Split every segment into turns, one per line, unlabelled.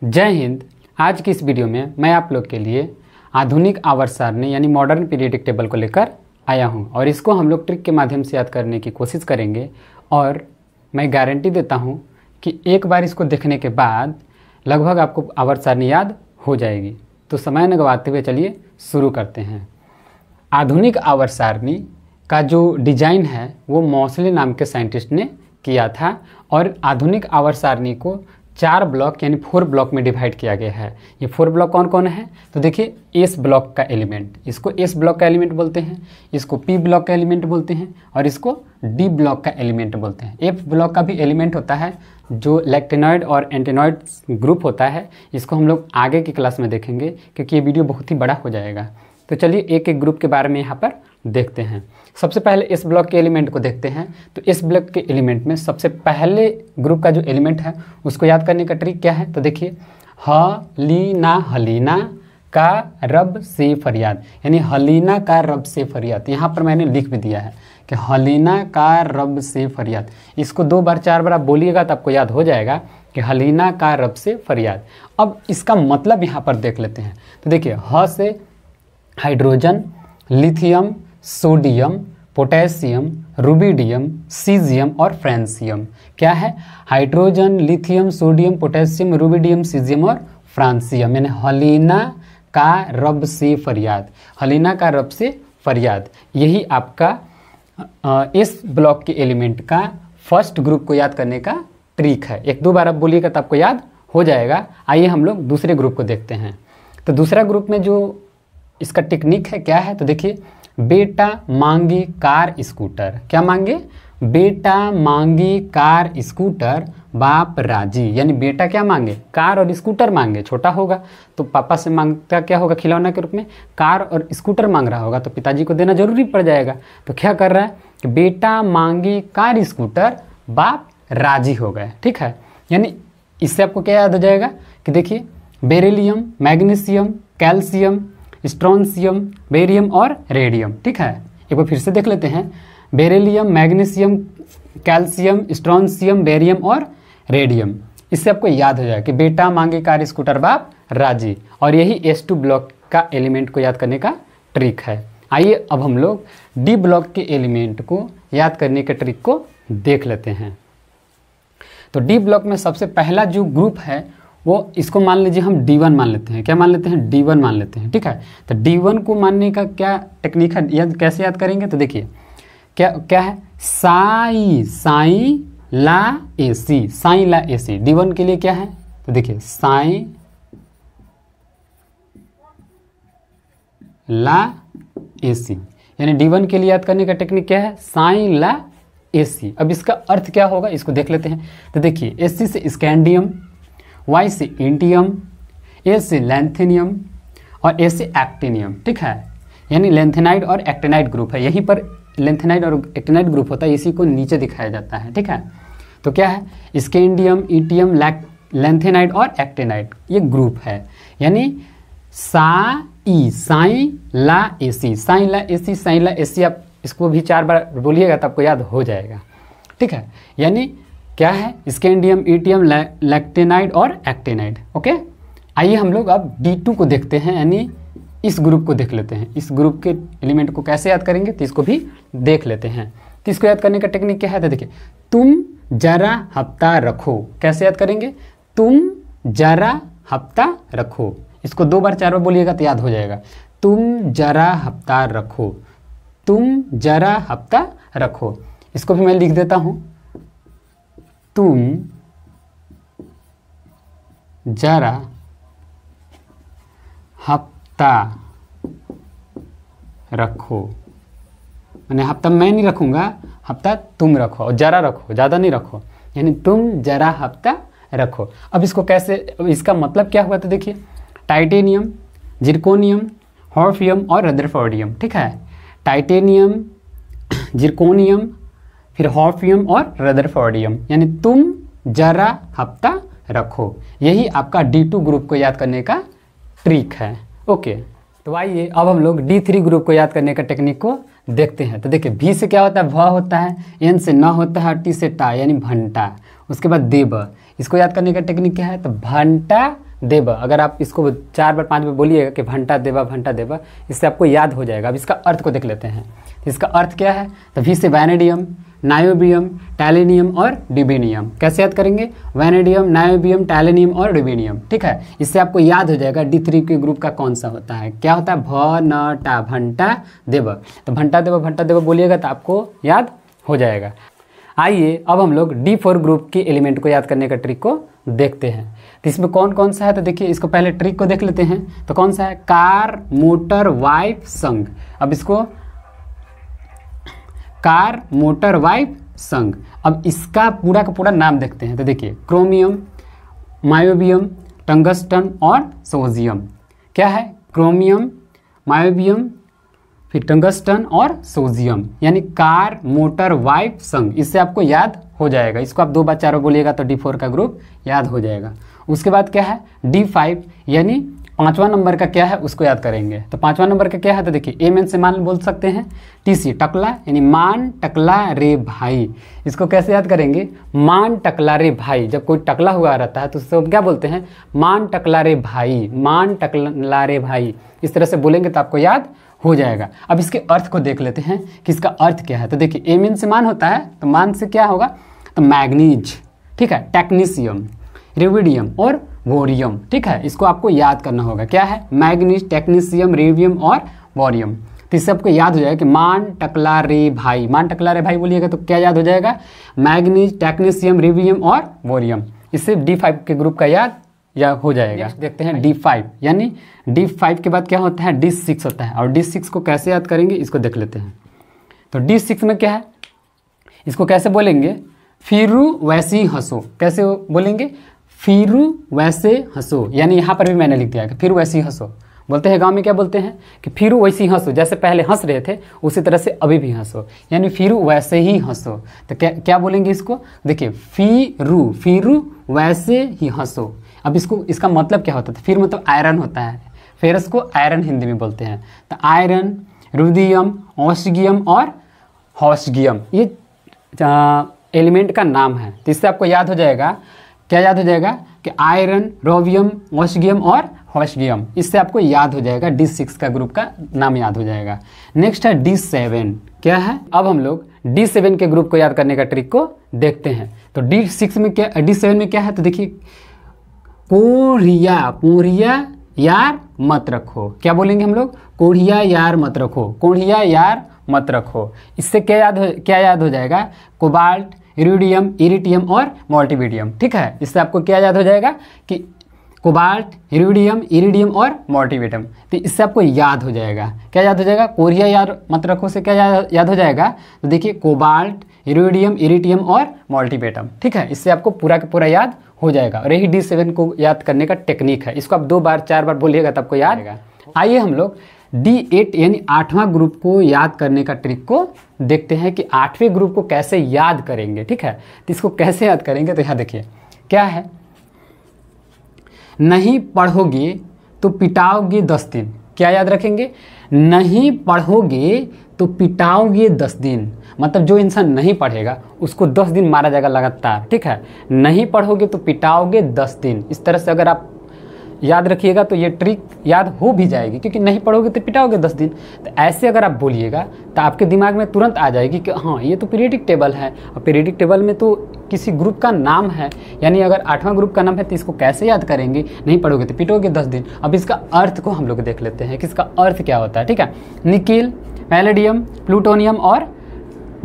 जय हिंद। आज की इस वीडियो में मैं आप लोग के लिए आधुनिक आवर्त सारणी यानी मॉडर्न पीरियडिक टेबल को लेकर आया हूं और इसको हम लोग ट्रिक के माध्यम से याद करने की कोशिश करेंगे और मैं गारंटी देता हूं कि एक बार इसको देखने के बाद लगभग आपको आवर्त सारणी याद हो जाएगी। तो समय न गवाते हुए चलिए शुरू करते हैं। आधुनिक आवर्त सारणी का जो डिज़ाइन है वो मॉसले नाम के साइंटिस्ट ने किया था और आधुनिक आवर्त सारणी को 4 ब्लॉक यानी 4 ब्लॉक में डिवाइड किया गया है। ये 4 ब्लॉक कौन कौन है? तो देखिए, एस ब्लॉक का एलिमेंट, इसको एस ब्लॉक का एलिमेंट बोलते हैं, इसको पी ब्लॉक का एलिमेंट बोलते हैं और इसको डी ब्लॉक का एलिमेंट बोलते हैं। एफ ब्लॉक का भी एलिमेंट होता है जो लैक्टेनॉइड और एंटेनॉइड ग्रुप होता है। इसको हम लोग आगे की क्लास में देखेंगे क्योंकि ये वीडियो बहुत ही बड़ा हो जाएगा। तो चलिए एक एक ग्रुप के बारे में यहाँ पर देखते हैं। सबसे पहले इस ब्लॉक के एलिमेंट को देखते हैं। तो इस ब्लॉक के एलिमेंट में सबसे पहले ग्रुप का जो एलिमेंट है उसको याद करने का ट्रिक क्या है? तो देखिए, हलीना, हलीना का रब से फरियाद, यानी हलीना का रब से फरियाद। यहाँ पर मैंने लिख भी दिया है कि हलीना का रब से फरियाद। इसको 2 बार 4 बार आप बोलिएगा तो आपको याद हो जाएगा कि हलीना का रब से फरियाद। अब इसका मतलब यहाँ पर देख लेते हैं। तो देखिए, ह से hydrogen, lithium, sodium, potassium, rubidium, caesium और फ्रांसियम। क्या है? Hydrogen, lithium, sodium, potassium, rubidium, caesium और फ्रांसियम। यानी हलीना का रब से फरियाद, हलीना का रब से फरियाद। यही आपका इस ब्लॉक के एलिमेंट का फर्स्ट ग्रुप को याद करने का ट्रिक है। 1-2 बार आप बोलिएगा तो आपको याद हो जाएगा। आइए हम लोग दूसरे ग्रुप को देखते हैं। तो दूसरा ग्रुप में जो इसका टेक्निक है क्या है? तो देखिए, बेटा मांगे कार स्कूटर। क्या मांगे? बेटा मांगे कार स्कूटर, बाप राजी। यानी बेटा क्या मांगे? कार और स्कूटर मांगे। छोटा होगा तो पापा से मांगता क्या होगा? खिलौना के रूप में कार और स्कूटर मांग रहा होगा तो पिताजी को देना जरूरी पड़ जाएगा। तो क्या कर रहा है कि बेटा मांगे कार स्कूटर, बाप राजी हो गए। ठीक है, यानी इससे आपको क्या याद हो जाएगा कि देखिए, beryllium, magnesium, calcium, strontium, barium और रेडियम। ठीक है, एक बार फिर से देख लेते हैं। Beryllium, magnesium, calcium, strontium, barium और रेडियम। इससे आपको याद हो जाएगा कि बेटा मांगे कार स्कूटर, बाप राजी। और यही S2 ब्लॉक का एलिमेंट को याद करने का ट्रिक है। आइए अब हम लोग डी ब्लॉक के एलिमेंट को याद करने के ट्रिक को देख लेते हैं। तो डी ब्लॉक में सबसे पहला जो ग्रुप है वो, इसको मान लीजिए हम D1 मान लेते हैं। क्या मान लेते हैं? D1 मान लेते हैं। ठीक है, तो D1 को मानने का क्या टेक्निक है, याद कैसे याद करेंगे? तो देखिए, क्या क्या है? साई, साई ला एसी, साई ला एसी। D1 के लिए क्या है? तो देखिए, साई ला एसी, यानी D1 के लिए याद करने का टेक्निक क्या है? साई ला एसी। अब इसका अर्थ क्या होगा इसको देख लेते हैं। तो देखिए, एसी से स्कैंडियम, Y से इंटियम, A से लैंथेनियम और A से एक्टिनियम। ठीक है, यानी लैंथेनाइड और एक्टिनाइड ग्रुप है। यहीं पर लैंथेनाइड और एक्टिनाइड ग्रुप होता है, इसी को नीचे दिखाया जाता है। ठीक है, तो क्या है? स्कैंडियम, इंटियम, लैंथेनाइड और एक्टिनाइड ये ग्रुप है। यानी साई, साई ला एसी, साई ला एसी, साई ला एसी। आप इसको भी 4 बार बोलिएगा तो आपको याद हो जाएगा। ठीक है, यानी क्या है? स्कैंडियम, ईटियम, लैक्टेनाइड और एक्टिनाइड। ओके, आइए हम लोग अब D2 को देखते हैं, यानी इस ग्रुप को देख लेते हैं। इस ग्रुप के एलिमेंट को कैसे याद करेंगे तो इसको भी देख लेते हैं। तो इसको याद करने का टेक्निक क्या है? तो देखिए, तुम जरा हफ्ता रखो। कैसे याद करेंगे? तुम जरा हफ्ता रखो। इसको 2 बार 4 बार बोलिएगा तो याद हो जाएगा। तुम जरा हफ्ता रखो, तुम जरा हफ्ता रखो। इसको भी मैं लिख देता हूँ, तुम जरा हफ्ता रखो। मैंने हफ्ता मैं नहीं रखूंगा, हफ्ता तुम रखो और जरा रखो, ज़्यादा नहीं रखो, यानी तुम जरा हफ्ता रखो। अब इसको कैसे, इसका मतलब क्या हुआ? तो देखिए, टाइटेनियम, जिरकोनियम, हॉर्फियम और रदरफोर्डियम। ठीक है, टाइटेनियम, जिरकोनियम, फिर हॉर्फियम और रदरफोर्डियम, यानी तुम जरा हफ्ता रखो। यही आपका D2 ग्रुप को याद करने का ट्रिक है। ओके, तो आइए अब हम लोग D3 ग्रुप को याद करने का टेक्निक को देखते हैं। तो देखिए, V से क्या होता है? भ होता है, N से न होता है, T से टा यानी घंटा, उसके बाद देव। इसको याद करने का टेक्निक क्या है? तो घंटा देव, अगर आप इसको 4 बार 5 बार बोलिएगा कि भंटा देवा, इससे आपको याद हो जाएगा। अब इसका अर्थ को देख लेते हैं। इसका अर्थ क्या है? तो वी से वैनेडियम, नायोबियम, टैलेनियम और डिबिनियम। कैसे याद करेंगे? वैनेडियम, नायोबियम, टैलेनियम और डिबिनियम। ठीक है, इससे आपको याद हो जाएगा D3 के ग्रुप का कौन सा होता है। क्या होता है? भनटा, भंटा देव। तो भंटा देव बोलिएगा तो आपको याद हो जाएगा। आइए अब हम लोग D4 ग्रुप के एलिमेंट को याद करने का ट्रिक को देखते हैं। तो इसमें कौन कौन सा है, तो देखिए इसको पहले ट्रिक को देख लेते हैं। तो कौन सा है? कार, मोटर, वाइफ, संघ। अब इसको कार, मोटर, वाइफ, संघ। अब इसका पूरा का पूरा नाम देखते हैं। तो देखिए क्रोमियम, मायोबियम, टंगस्टन और सोजियम। क्या है? क्रोमियम, मायोबियम, फिर टंगस्टन और सोजियम, यानी कार, मोटर, वाइफ, संघ। इससे आपको याद हो जाएगा। इसको आप 2 बार 4 बार बोलिएगा तो D4 का ग्रुप याद हो जाएगा। उसके बाद क्या है? D5, यानी 5वां नंबर का क्या है उसको याद करेंगे। तो 5वां नंबर का क्या है? तो देखिए एम एन से मान बोल सकते हैं। TC टकला, यानी मान टकला रे भाई। इसको कैसे याद करेंगे? मान टकला रे भाई। जब कोई टकला हुआ रहता है तो उसको क्या बोलते हैं? मान टकला रे भाई, मान टकला रे भाई। इस तरह से बोलेंगे तो आपको याद हो जाएगा। अब इसके अर्थ को देख लेते हैं कि इसका अर्थ क्या है। तो देखिए एम एन से मान होता है, तो मान से क्या होगा? तो मैग्नीज, ठीक है, टेक्नीशियम, रेविडियम और वोरियम। ठीक है, इसको आपको याद करना होगा। क्या है? मैग्नीज, टेक्नीशियम, रेवियम और वोरियम। तो इससे आपको याद हो जाएगा कि मान टकला रे भाई, मान टकला रे भाई बोलिएगा तो क्या याद हो जाएगा? मैग्नीज, टेक्नीशियम, रेवियम और वोरियम। इससे D5 के ग्रुप का याद या हो जाएगा। नेक्स्ट देखते हैं D5, यानी D5 के बाद क्या होता है? D6 होता है। और D6 को कैसे याद करेंगे इसको देख लेते हैं। तो D6 में क्या है? इसको कैसे बोलेंगे? फिरू वैसी हंसो। कैसे बोलेंगे? फिरू वैसे हंसो, यानी यहाँ पर भी मैंने लिख दिया है कि फिर वैसी हंसो। बोलते हैं गांव में क्या बोलते हैं? कि फिरू वैसी हंसो, जैसे पहले हंस रहे थे उसी तरह से अभी भी हंसो, यानी फिरू वैसे ही हंसो। तो क्या बोलेंगे इसको? देखिए फिरू वैसे ही हंसो। अब इसका मतलब क्या होता है? फिर मतलब आयरन होता है। फेरस को आयरन हिंदी में बोलते हैं। तो आयरन, रुदियम, ऑस्गियम और हॉस्गियम ये एलिमेंट का नाम है। तो इससे आपको याद हो जाएगा, क्या याद हो जाएगा? कि आयरन, रोवियम, ऑस्गियम और हॉस्गियम। इससे आपको याद हो जाएगा, D6 का ग्रुप का नाम याद हो जाएगा। नेक्स्ट है D7। क्या है? अब हम लोग D7 के ग्रुप को याद करने का ट्रिक को देखते हैं। तो D7 में क्या है? तो देखिए कोढ़िया यार मत रखो। क्या बोलेंगे हम लोग? कोढ़िया यार मत रखो, कोढ़िया यार मत रखो। इससे क्या याद हो जाएगा? कोबाल्ट, इरिडियम, इरिटियम और मोल्टीबिडियम। ठीक है, इससे आपको क्या याद हो जाएगा? कि कोबाल्ट, इरिडियम और मोल्टीबिडियम। तो इससे आपको याद हो जाएगा, क्या याद हो जाएगा? कोढ़िया यार मत रखो से क्या याद हो जाएगा? तो देखिए कोबाल्ट, इरिटियम और मोल्टीबिडियम। ठीक है, इससे आपको पूरा का पूरा याद हो जाएगा। और यही D7 को याद करने का टेक्निक है। इसको आप 2 बार 4 बार बोलिएगा तो आपको याद आएगा। आइए हम लोग D8 यानी 8वां ग्रुप को याद करने का ट्रिक को देखते हैं कि 8वें ग्रुप को कैसे याद करेंगे। ठीक है, तो इसको कैसे याद करेंगे? तो यहाँ देखिए क्या है? नहीं पढ़ोगे तो पिटाओगे 10 दिन। क्या याद रखेंगे? नहीं पढ़ोगे तो पिटाओगे 10 दिन। मतलब जो इंसान नहीं पढ़ेगा उसको 10 दिन मारा जाएगा लगातार। ठीक है, नहीं पढ़ोगे तो पिटाओगे 10 दिन। इस तरह से अगर आप याद रखिएगा तो ये ट्रिक याद हो भी जाएगी, क्योंकि नहीं पढ़ोगे तो पिटाओगे 10 दिन। तो ऐसे अगर आप बोलिएगा तो आपके दिमाग में तुरंत आ जाएगी कि हाँ ये तो पीरियडिक टेबल है, और पीरियडिक टेबल में तो किसी ग्रुप का नाम है। यानी अगर 8वां ग्रुप का नाम है तो इसको कैसे याद करेंगे? नहीं पढ़ोगे तो पिटोगे 10 दिन। अब इसका अर्थ को हम लोग देख लेते हैं कि इसका अर्थ क्या होता है। ठीक है, निकिल, पैलेडियम, प्लूटोनियम और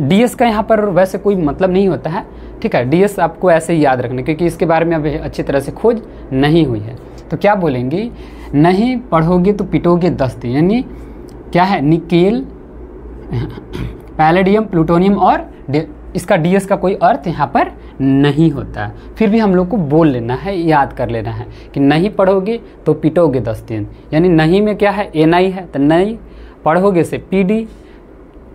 DS का यहाँ पर वैसे कोई मतलब नहीं होता है। ठीक है, DS आपको ऐसे ही याद रखना, क्योंकि इसके बारे में अभी अच्छी तरह से खोज नहीं हुई है। तो क्या बोलेंगे? नहीं पढ़ोगे तो पिटोगे 10 दिन, यानी क्या है? निकेल, पैलेडियम, प्लूटोनियम और इसका DS का कोई अर्थ यहाँ पर नहीं होता। फिर भी हम लोग को बोल लेना है, याद कर लेना है कि नहीं पढ़ोगे तो पिटोगे 10 दिन। यानी नहीं में क्या है? NI है, तो नहीं पढ़ोगे से PD,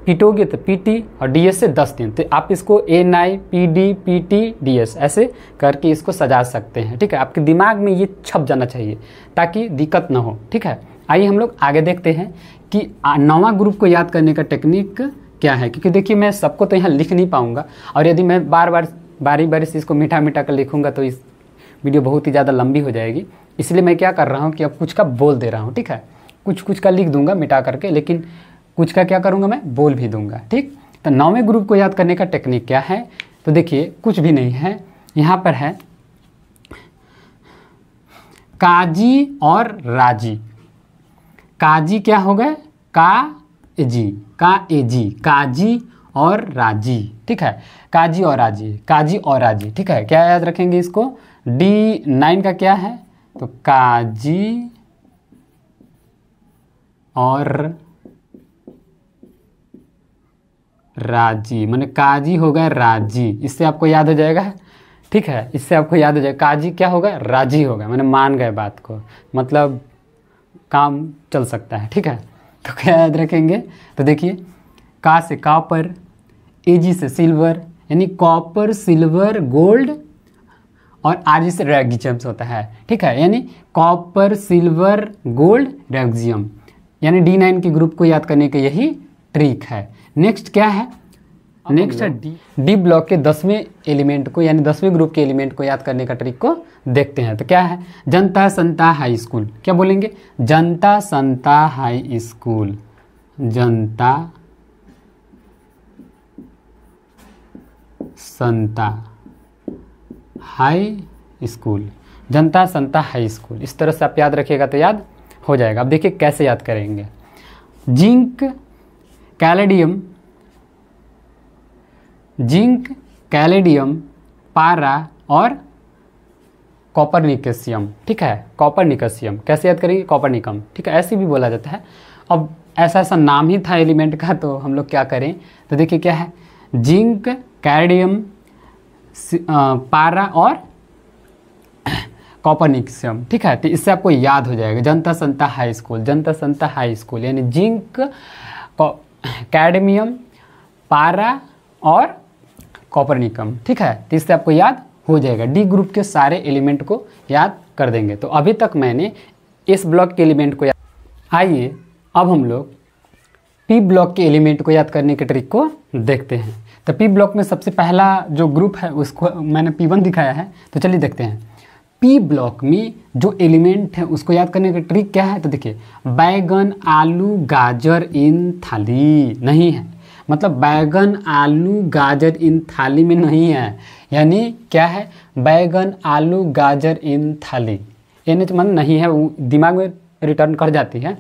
पिटोगे तो PT और DS से 10 दिन। तो आप इसको NI, PD, PT, DS ऐसे करके इसको सजा सकते हैं। ठीक है, आपके दिमाग में ये छप जाना चाहिए ताकि दिक्कत ना हो। ठीक है, आइए हम लोग आगे देखते हैं कि 9वां ग्रुप को याद करने का टेक्निक क्या है। क्योंकि देखिए मैं सबको तो यहाँ लिख नहीं पाऊँगा, और यदि मैं बारी बारी से इसको मीठा मीठा कर लिखूँगा तो इस वीडियो बहुत ही ज़्यादा लंबी हो जाएगी। इसलिए मैं क्या कर रहा हूँ कि अब कुछ का बोल दे रहा हूँ, ठीक है। कुछ कुछ का लिख दूंगा मिटा करके, लेकिन कुछ का क्या करूँगा मैं, बोल भी दूंगा, ठीक। तो 9वें ग्रुप को याद करने का टेक्निक क्या है, तो देखिए कुछ भी नहीं है, यहाँ पर है काजी और राजी। काजी क्या हो गए, काजी, काजी और राजी, ठीक है। काजी और राजी, काजी और राजी, ठीक है। क्या याद रखेंगे इसको, D9 का क्या है, तो काजी और राजी, माने काजी हो गया राजी, इससे आपको याद हो जाएगा, ठीक है। इससे आपको याद हो जाएगा काजी क्या होगा, राजी होगा, मैंने मान गए बात को, मतलब काम चल सकता है, ठीक है। तो क्या याद रखेंगे, तो देखिए का से कॉपर, एजी से सिल्वर, यानी कॉपर सिल्वर गोल्ड, और आरजी से रेगिजम्स होता है, ठीक है। यानी कॉपर सिल्वर गोल्ड रेगियम, यानी D9 के ग्रुप को याद करने का यही ट्रिक है। नेक्स्ट क्या है, नेक्स्ट है डी ब्लॉक के 10वें एलिमेंट को, यानी 10वें ग्रुप के एलिमेंट को याद करने का ट्रिक को देखते हैं। तो क्या है, जनता संता हाई स्कूल, क्या बोलेंगे, जनता संता हाई स्कूल, जनता संता हाई स्कूल, जनता संता हाई स्कूल, इस तरह से आप याद रखिएगा तो याद हो जाएगा। अब देखिए कैसे याद करेंगे, जिंक कैलेडियम, जिंक कैलेडियम, पारा और कॉपरनिकसियम, ठीक है। कॉपरनिकसियम कैसे याद करेंगे, कॉपरनिकम, ठीक है, ऐसे भी बोला जाता है। अब ऐसा ऐसा नाम ही था एलिमेंट का, तो हम लोग क्या करें, तो देखिए क्या है, जिंक कैलेडियम, पारा और कॉपरनिकसियम, ठीक है। तो इससे आपको याद हो जाएगा, जनता संता हाई स्कूल, जनता संता हाई स्कूल, यानी जिंक, कैडमियम, पारा और कॉपरनिकम, ठीक है। तो इससे आपको याद हो जाएगा, डी ग्रुप के सारे एलिमेंट को याद कर देंगे। तो अभी तक मैंने इस ब्लॉक के एलिमेंट को याद, आइए अब हम लोग पी ब्लॉक के एलिमेंट को याद करने के ट्रिक को देखते हैं। तो पी ब्लॉक में सबसे पहला जो ग्रुप है उसको मैंने P1 दिखाया है, तो चलिए देखते हैं। पी ब्लॉक में जो एलिमेंट है उसको याद करने का ट्रिक क्या है, तो देखिए बैगन आलू गाजर इन थाली नहीं है, मतलब बैगन आलू गाजर इन थाली में नहीं है, यानी क्या है, बैगन आलू गाजर इन थाली, यानी तो मन नहीं है, वो दिमाग में रिटर्न कर जाती है।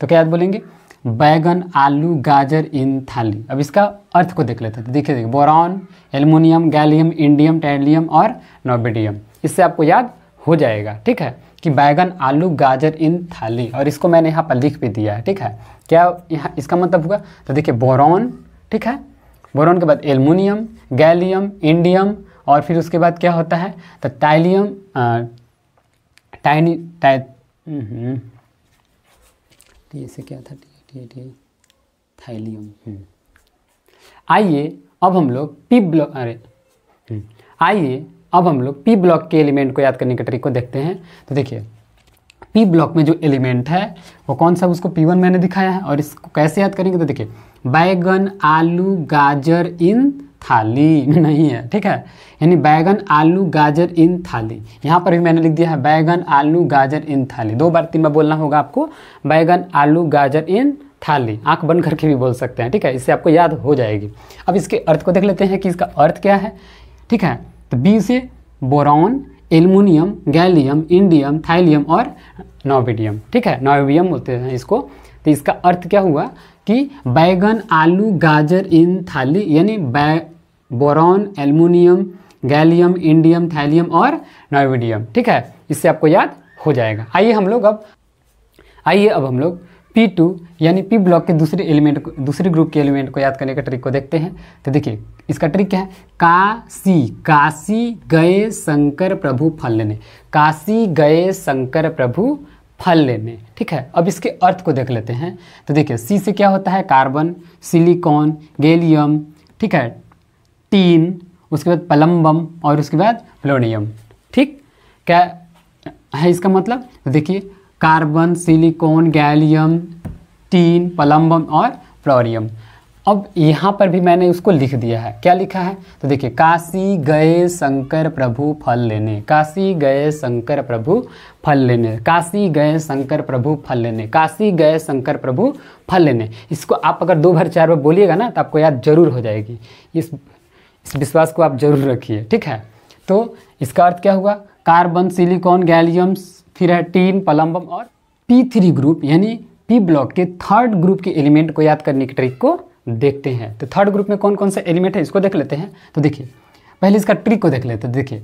तो क्या याद बोलेंगे, बैगन आलू गाजर इन थाली। अब इसका अर्थ को देख लेते हैं। तो देखिए बोरॉन, एल्युमिनियम, गैलियम, इंडियम, टैलियम और नोबिडियम, इससे आपको याद हो जाएगा, ठीक है, कि बैगन आलू गाजर इन थाली। और इसको मैंने यहाँ पर लिख भी दिया है, ठीक है। क्या यहाँ इसका मतलब होगा, तो देखिए बोरॉन, ठीक है, बोरॉन के बाद एल्युमिनियम, गैलियम, इंडियम, और फिर उसके बाद क्या होता है, तो टाइलियम, से क्या था, थाइलियम। आइए अब हम लोग पी ब्लॉक, आइए अब हम लोग पी ब्लॉक के एलिमेंट को याद करने के ट्रिक को देखते हैं। तो देखिए पी ब्लॉक में जो एलिमेंट है वो कौन सा, उसको P1 मैंने दिखाया है। और इसको कैसे याद करेंगे, तो देखिए बैगन आलू गाजर इन थाली में नहीं है, ठीक है, यानी बैगन आलू गाजर इन थाली। यहाँ पर भी मैंने लिख दिया है बैगन आलू गाजर इन थाली, 2 बार 3 बार बोलना होगा आपको, बैगन आलू गाजर इन थाली, आंख बंद करके भी बोल सकते हैं, ठीक है, इससे आपको याद हो जाएगी। अब इसके अर्थ को देख लेते हैं कि इसका अर्थ क्या है, ठीक है। तो बी से बोरॉन, एल्युमिनियम, गैलियम, इंडियम, थाइलियम और नोबिडियम, ठीक है, नोबियम बोलते हैं इसको। तो इसका अर्थ क्या हुआ कि बैगन आलू गाजर इन थाली, यानी बोरॉन, एल्युमिनियम, गैलियम, इंडियम, थाइलियम और नोबिडियम, ठीक है, इससे आपको याद हो जाएगा। आइए अब हम लोग P2 यानी पी ब्लॉक के दूसरे ग्रुप के एलिमेंट को याद करने का ट्रिक को देखते हैं। तो देखिए इसका ट्रिक क्या है, काशी गए शंकर प्रभु फल लेने, काशी गए शंकर प्रभु फल लेने, ठीक है। अब इसके अर्थ को देख लेते हैं। तो देखिए सी से क्या होता है, कार्बन, सिलिकॉन, गैलियम, ठीक है, टीन, उसके बाद प्लम्बम और उसके बाद प्लोडियम, ठीक, क्या है इसका मतलब, तो देखिए carbon, silicon, gallium, tin, plumbum और फ्लोरियम। अब यहाँ पर भी मैंने उसको लिख दिया है। क्या लिखा है? तो देखिए, काशी गए शंकर प्रभु फल लेने, काशी गए शंकर प्रभु फल लेने, काशी गए शंकर प्रभु फल लेने, काशी गए शंकर प्रभु फल लेने। इसको आप अगर 2 बार 4 बार बोलिएगा ना तो आपको याद जरूर हो जाएगी। इस विश्वास को आप जरूर रखिए, ठीक है। तो इसका अर्थ क्या हुआ? कार्बन, सिलिकॉन, गैलियम, फिर है टीन, प्लम्बम और P3 ग्रुप यानी पी ब्लॉक के 3rd ग्रुप के एलिमेंट को याद करने की ट्रिक को देखते हैं। तो 3rd ग्रुप में कौन कौन सा एलिमेंट है इसको देख लेते हैं। तो देखिए, पहले इसका ट्रिक को देख लेते हैं। देखिए,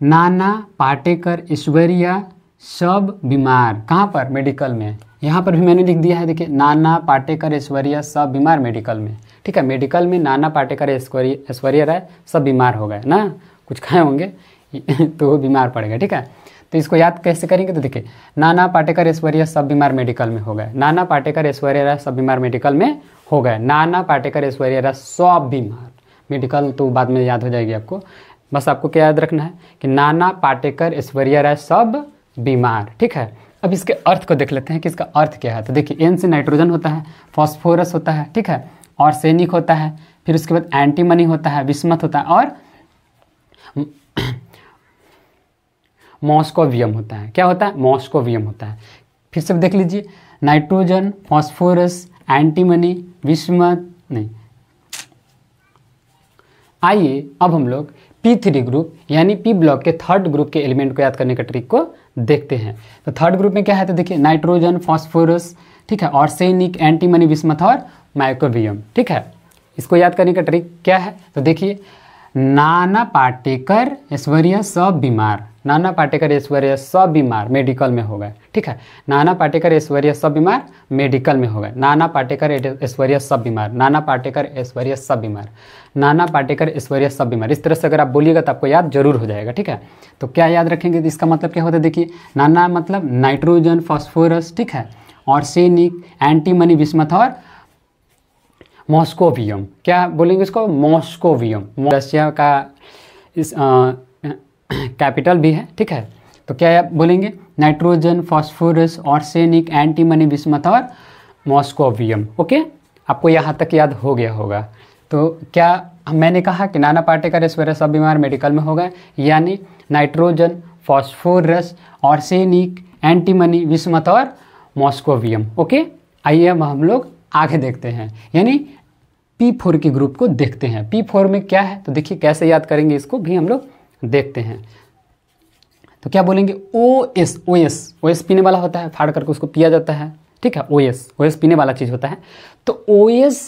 नाना, पाटेकर, ऐश्वर्या सब बीमार, कहाँ पर? मेडिकल में। यहाँ पर भी मैंने लिख दिया है। देखिए, नाना, पाटेकर, ऐश्वर्या सब बीमार मेडिकल में, ठीक है। मेडिकल में नाना, पाटेकर, ऐश्वर्या राय सब बीमार हो गए ना, कुछ खाए होंगे तो वो बीमार पड़ गए, ठीक है। तो इसको याद कैसे करेंगे? तो देखिए, नाना, पाटेकर, ऐश्वर्या सब बीमार मेडिकल में हो गए, नाना, पाटेकर, ऐश्वर्या राय सब बीमार मेडिकल में हो गए, नाना, पाटेकर, ऐश्वर्या राय सब बीमार मेडिकल, तो बाद में याद हो जाएगी आपको। बस आपको क्या याद रखना है कि नाना, पाटेकर, ऐश्वर्या राय सब बीमार, ठीक है। अब इसके अर्थ को देख लेते हैं कि इसका अर्थ क्या है। तो देखिए, एन से नाइट्रोजन होता है, फॉस्फोरस होता है, ठीक है, और सेनिक होता है, फिर उसके बाद एंटीमनी होता है, विस्मत होता है और मॉस्कोवियम होता है। क्या होता है? मॉस्कोवियम होता है। फिर से देख लीजिए, नाइट्रोजन, फॉस्फोरस, एंटीमनी, विस्मत नहीं। आइए अब हम लोग P3 ग्रुप यानी पी ब्लॉक के 3rd ग्रुप के एलिमेंट को याद करने का ट्रिक को देखते हैं। तो 3rd ग्रुप में क्या है? तो देखिए, नाइट्रोजन, फॉस्फोरस, ठीक है, आर्सेनिक, एंटीमनी, विस्मत और माइक्रोबियम, ठीक है। इसको याद करने का ट्रिक क्या है? तो देखिए, नाना, पाटेकर, ऐश्वर्या सब बीमार, नाना, पाटेकर, ऐश्वर्या सब बीमार मेडिकल में हो गए, ठीक है। नाना, पाटेकर, ऐश्वर्या सब बीमार मेडिकल में हो गए, नाना, पाटेकर, ऐश्वर्या सब बीमार, नाना, पाटेकर, ऐश्वर्या सब बीमार, नाना, पाटेकर, ऐश्वर्या सब बीमार। इस तरह से अगर आप बोलिएगा तो आपको याद जरूर हो जाएगा, ठीक है। तो क्या याद रखेंगे? तो इसका मतलब क्या होता है? देखिए, नाना मतलब नाइट्रोजन, फॉस्फोरस, ठीक है, आर्सेनिक, एंटीमनी, विस्मत और मॉस्कोवियम। क्या बोलेंगे इसको? मॉस्कोवियम। रशिया का इस कैपिटल भी है, ठीक है। तो क्या बोलेंगे? नाइट्रोजन, फॉस्फोरस, आर्सेनिक, एंटीमनी, विस्मत और मॉस्कोवियम। ओके, आपको यहाँ तक याद हो गया होगा। तो क्या मैंने कहा कि नाना, पाटेकर, ऐश्वर्या सब बीमार मेडिकल में हो गए, यानी नाइट्रोजन, फॉस्फोरस, आर्सेनिक, एंटीमनी, विस्मत और मॉस्कोवियम। ओके, आइए अब हम लोग आगे देखते हैं, यानी P4 के ग्रुप को देखते हैं। P4 में क्या है? तो देखिए, कैसे याद करेंगे इसको भी हम लोग देखते हैं। तो क्या बोलेंगे? OS, OS, OS पीने वाला होता है, फाड़ करके उसको पिया जाता है, ठीक है। OS पीने वाला चीज़ होता है। तो OS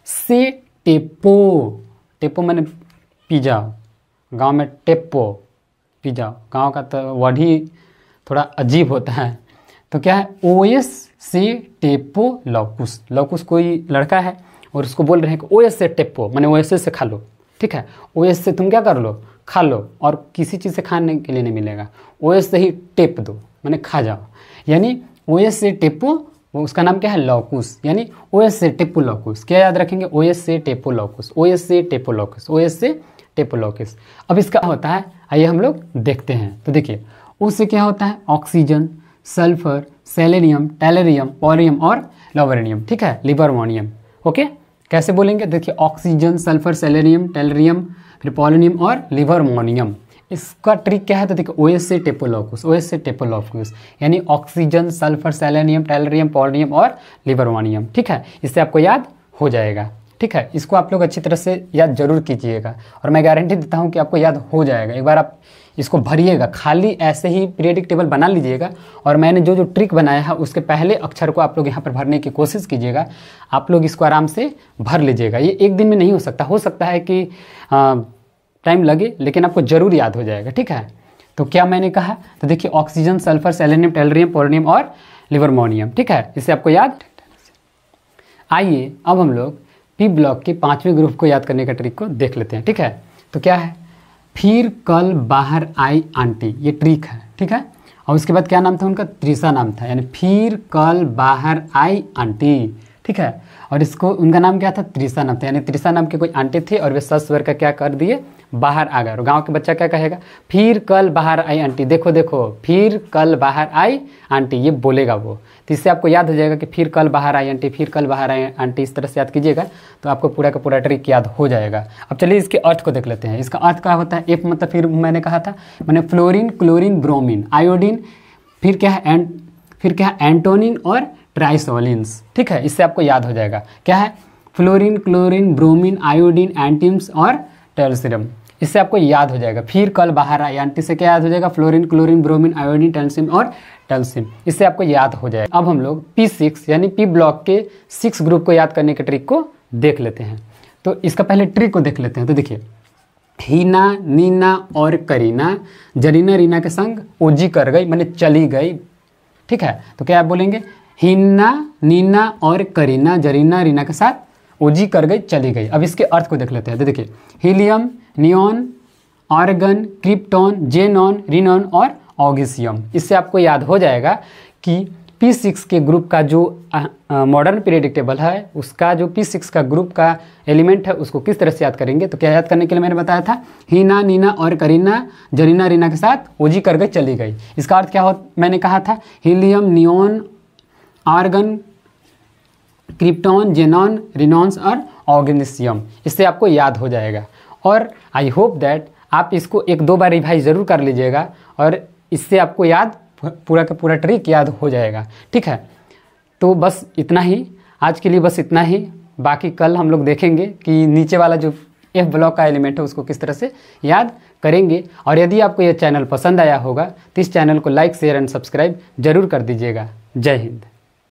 से टेपो, टेपो मैंने पी जाओ, गाँव में टेपो पी जाओ, गाँव का तो वर्ड ही थोड़ा अजीब होता है। तो क्या है? OS से टेपो लॉकुस, लॉकुस कोई लड़का है और उसको बोल रहे हैं कि OS से टेपो, मैंने OS से खा लो, ठीक है। OS से तुम क्या कर लो? खा लो, और किसी चीज़ से खाने के लिए नहीं मिलेगा, OS से ही टेप दो, मैंने खा जाओ, यानी OS से टेपो, वो उसका नाम क्या है? लॉकुस, यानी OS से टेपो लॉकुस। क्या याद रखेंगे? OS से टेपो लॉकुस, OS से टेपो लॉकुस, OS से टेपो लॉकुस। अब इसका होता है, आइए हम लोग देखते हैं। तो देखिए, उससे क्या होता है? ऑक्सीजन, सल्फर, सेलेनियम, टेलरियम, पॉलियम और लोबरेनियम, ठीक है, लिबरमोनियम। ओके, कैसे बोलेंगे? देखिए, ऑक्सीजन, सल्फर, सेलेनियम, टेलरियम, फिर पॉलिनियम और लिबरमोनियम। इसका ट्रिक क्या है? तो देखिए, OS से टेपोलॉकुस, OS से टेपोलॉकुस, यानी ऑक्सीजन, सल्फर, सेलेनियम, टेलरियम, पॉलिनियम और लिबरमोनियम, ठीक है। इससे आपको याद हो जाएगा, ठीक है। इसको आप लोग अच्छी तरह से याद जरूर कीजिएगा और मैं गारंटी देता हूँ कि आपको याद हो जाएगा। एक बार आप इसको भरिएगा, खाली ऐसे ही पीरियडिक टेबल बना लीजिएगा और मैंने जो जो ट्रिक बनाया है उसके पहले अक्षर को आप लोग यहाँ पर भरने की कोशिश कीजिएगा। आप लोग इसको आराम से भर लीजिएगा। ये एक दिन में नहीं हो सकता है कि टाइम लगे, लेकिन आपको ज़रूर याद हो जाएगा, ठीक है। तो क्या मैंने कहा? तो देखिए, ऑक्सीजन, सल्फर, सेलेनियम, टेलरियम, पॉलिनियम और लिबरमोनियम, ठीक है। इससे आपको याद। आइए अब हम लोग पी ब्लॉक के 5वें ग्रुप को याद करने का ट्रिक को देख लेते हैं, ठीक है। तो क्या है? फिर कल बाहर आई आंटी, ये ट्रिक है, ठीक है। और उसके बाद क्या नाम था उनका? त्रिशा नाम था, यानी फिर कल बाहर आई आंटी, ठीक ठीक है। और इसको उनका नाम क्या था, तृषा नाम था, यानी तृषा नाम के कोई आंटी थी और वे सस स्वर का क्या कर दिए, बाहर आ गए। और गांव के बच्चा क्या कहेगा, फिर कल बाहर आई आंटी, देखो देखो फिर कल बाहर आई आंटी, ये बोलेगा वो। तो इससे आपको याद हो जाएगा कि फिर कल बाहर आई आंटी, फिर कल बाहर आई आंटी, इस तरह से याद कीजिएगा तो आपको पूरा का पूरा ट्रिक याद हो जाएगा। अब चलिए इसके अर्थ को देख लेते हैं। इसका अर्थ क्या होता है, एफ मतलब फिर मैंने कहा था, मैंने फ्लोरीन, क्लोरीन, ब्रोमीन, आयोडीन, फिर क्या है एंटोनिन और ट्राइसोलिन्स। ठीक है, इससे आपको याद हो जाएगा क्या है, फ्लोरीन, क्लोरीन, ब्रोमीन, आयोडीन, एंटीम्स और टेल्सियम। इससे आपको याद हो जाएगा। फिर कल बाहर आई आंटी से क्या याद हो जाएगा, फ्लोरीन, क्लोरीन, ब्रोमीन, आयोडीन, टेल्सियम और टेल्सियम। इससे आपको याद हो जाएगा। अब हम लोग P6 यानी पी ब्लॉक के 6 ग्रुप को याद करने के ट्रिक को देख लेते हैं। तो इसका पहले ट्रिक को देख लेते हैं। तो देखिए, हीना, नीना और करीना जरीना रीना के संग ओजी कर गई, मैंने चली गई। ठीक है, तो क्या आप बोलेंगे, हीना, नीना और करीना जरीना रीना के साथ ओजी कर गई, चली गई। अब इसके अर्थ को देख लेते हैं। तो देखिए, helium, neon, argon, krypton, xenon, radon और ऑगिसियम। इससे आपको याद हो जाएगा कि P6 के ग्रुप का जो मॉडर्न पीरियडिक टेबल है, उसका जो P6 का ग्रुप का एलिमेंट है उसको किस तरह से याद करेंगे। तो क्या याद करने के लिए मैंने बताया था, हीना, नीना और करीना जरीना रीना के साथ ओजी कर गई, चली गई। इसका अर्थ क्या हो, मैंने कहा था helium, neon, argon, krypton, xenon, रिनॉन्स और ऑर्गेनिसियम। इससे आपको याद हो जाएगा। और आई होप दैट आप इसको 1-2 बार रिवाइज ज़रूर कर लीजिएगा और इससे आपको याद पूरा का पूरा ट्रिक याद हो जाएगा। ठीक है, तो बस इतना ही आज के लिए, बस इतना ही। बाकी कल हम लोग देखेंगे कि नीचे वाला जो F ब्लॉक का एलिमेंट है उसको किस तरह से याद करेंगे। और यदि आपको यह चैनल पसंद आया होगा तो इस चैनल को लाइक, शेयर एंड सब्सक्राइब जरूर कर दीजिएगा। जय हिंद।